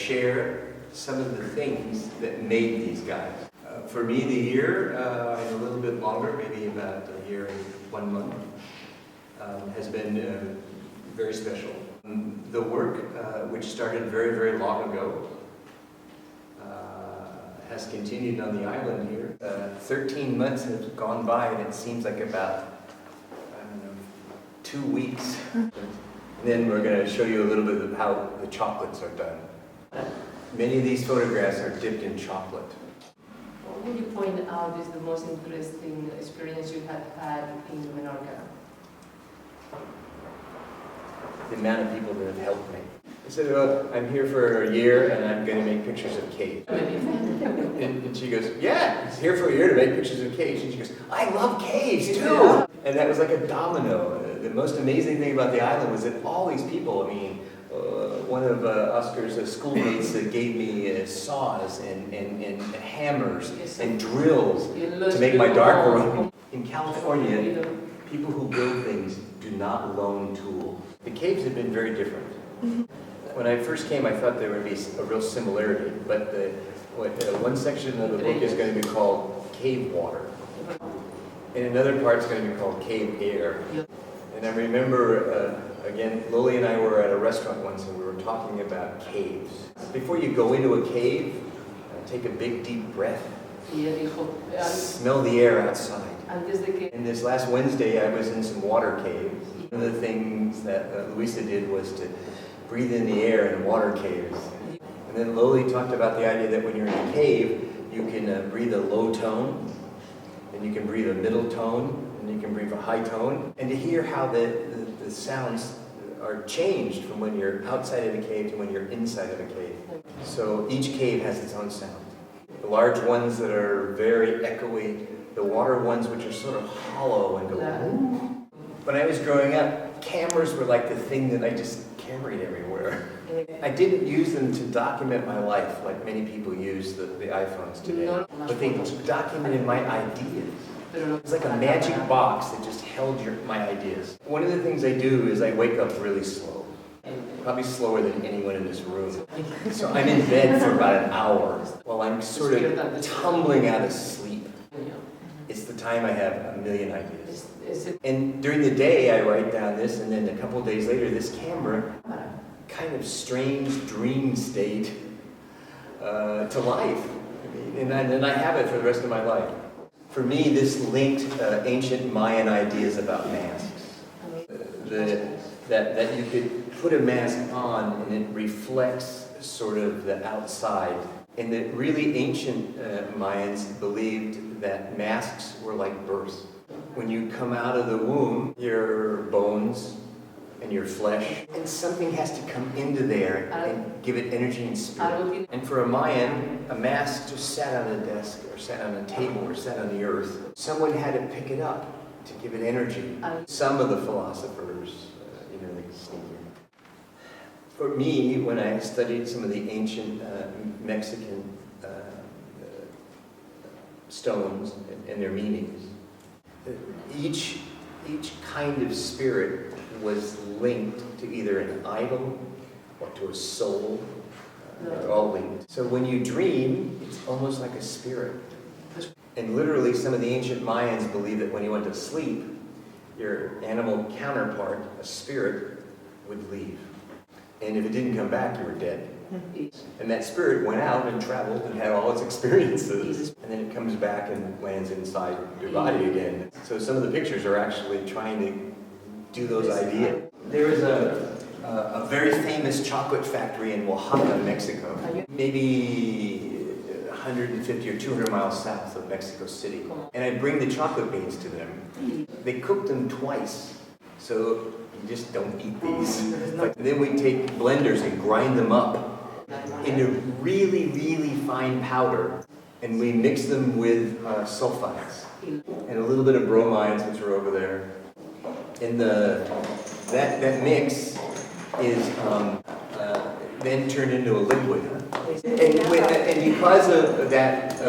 share some of the things that made these guys. For me, the year, and a little bit longer, maybe about a year and 1 month, has been very special. The work, which started very, very long ago, has continued on the island here. 13 months have gone by, and it seems like about, I don't know, 2 weeks. And then we're going to show you a little bit of how the chocolates are done. Many of these photographs are dipped in chocolate. What would you point out is the most interesting experience you have had in Menorca? The amount of people that have helped me. I said, well, I'm here for a year and I'm going to make pictures of caves. And she goes, yeah, he's here for a year to make pictures of caves. And she goes, I love caves too. And that was like a domino. The most amazing thing about the island was that all these people, I mean, one of Oscar's schoolmates gave me saws and hammers and drills to make my darkroom. In California, people who build things do not loan tools. The caves have been very different. When I first came, I thought there would be a real similarity, but one section of the book is going to be called Cave Water, and another part is going to be called Cave Air. And I remember, again, Lily and I were at a restaurant once and we were talking about caves. Before you go into a cave, take a big deep breath, smell the air outside. And this last Wednesday I was in some water caves. One of the things that Luisa did was to breathe in the air in water caves. And then Lily talked about the idea that when you're in a cave, you can breathe a low tone, and you can breathe a middle tone, and you can breathe a high tone. And to hear how the sounds are changed from when you're outside of a cave to when you're inside of a cave. So each cave has its own sound. The large ones that are very echoey, the water ones which are sort of hollow and go, ooh. When I was growing up, cameras were like the thing that I just carried everywhere. I didn't use them to document my life like many people use the iPhones today, but they documented my ideas. It was like a magic box that just held my ideas. One of the things I do is I wake up really slow, probably slower than anyone in this room. So I'm in bed for about an hour while I'm sort of tumbling out of sleep. It's the time I have a million ideas. And during the day I write down this, and then a couple of days later this camera, kind of strange dream state to life. And then I have it for the rest of my life. For me, this linked ancient Mayan ideas about masks. That you could put a mask on and it reflects sort of the outside. And that really ancient Mayans believed that masks were like birth. When you come out of the womb, your bones and your flesh, and something has to come into there and give it energy and spirit. And for a Mayan, a mask just sat on a desk or sat on a table or sat on the earth. Someone had to pick it up to give it energy. Some of the philosophers, they sneak in. For me, when I studied some of the ancient Mexican stones and their meanings, each kind of spirit was linked to either an idol or to a soul. They're all linked. So when you dream, it's almost like a spirit. And literally, some of the ancient Mayans believed that when you went to sleep, your animal counterpart, a spirit, would leave. And if it didn't come back, you were dead. And that spirit went out and traveled and had all its experiences. And then it comes back and lands inside your body again. So some of the pictures are actually trying to do those ideas. There is a very famous chocolate factory in Oaxaca, Mexico. Maybe 150 or 200 miles south of Mexico City. And I bring the chocolate beans to them. They cook them twice. So you just don't eat these. But then we take blenders and grind them up into really, really fine powder. And we mix them with sulfides and a little bit of bromides, which are over there. And that mix is then turned into a liquid. And because of that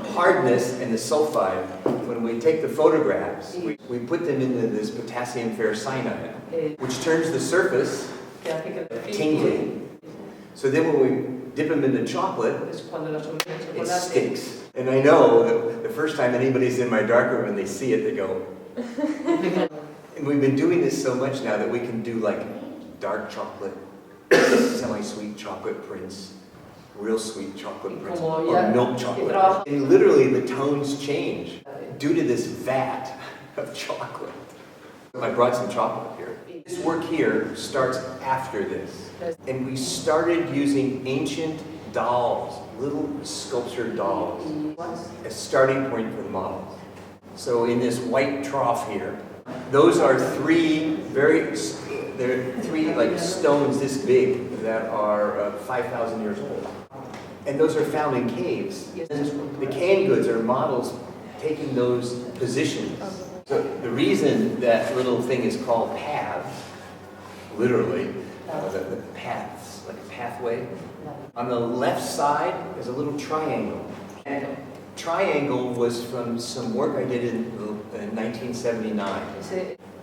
hardness and the sulfide, when we take the photographs, we put them into this potassium ferricyanide, which turns the surface tingly. So then when we dip them in the chocolate, Entonces, cuando los sometes en it chocolate, stinks. And I know that the first time anybody's in my darkroom and they see it, they go. And we've been doing this so much now that we can do like dark chocolate, semi-sweet chocolate prints, real sweet chocolate prints, or milk chocolate. And literally the tones change due to this vat of chocolate. I brought some chocolate here. This work here starts after this. And we started using ancient dolls, little sculptured dolls, as starting point for the models. So in this white trough here, those are three like stones this big that are 5,000 years old. And those are found in caves. The canned goods are models taking those positions. So the reason that little thing is called paths, literally, the paths, like a pathway. On the left side is a little triangle. And triangle was from some work I did in 1979.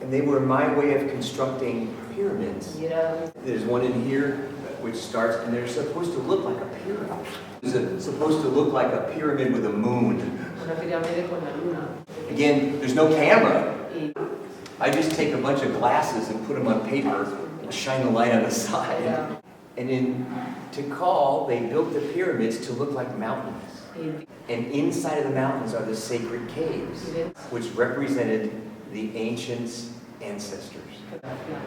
And they were my way of constructing pyramids. There's one in here which starts, and they're supposed to look like a pyramid. It's supposed to look like a pyramid with a moon. Again, there's no camera. I just take a bunch of glasses and put them on paper and shine the light on the side. And in Tikal, they built the pyramids to look like mountains. And inside of the mountains are the sacred caves, which represented the ancients' ancestors.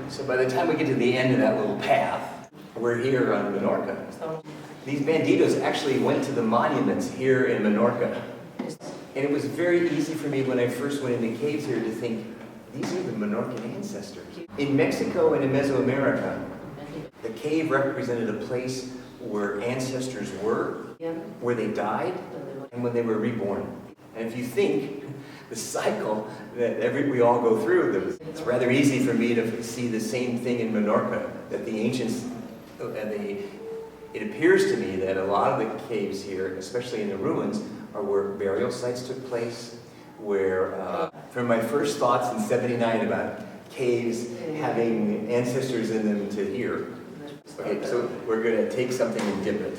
So by the time we get to the end of that little path, we're here on Menorca. These banditos actually went to the monuments here in Menorca. And it was very easy for me when I first went into caves here to think, these are the Menorcan ancestors. In Mexico and in Mesoamerica, the cave represented a place where ancestors were, where they died, and when they were reborn. And if you think the cycle that we all go through, it's rather easy for me to see the same thing in Menorca, that the ancients, it appears to me that a lot of the caves here, especially in the ruins, are where burial sites took place, where, from my first thoughts in '79 about caves having ancestors in them to here. Okay, so we're going to take something and dip it.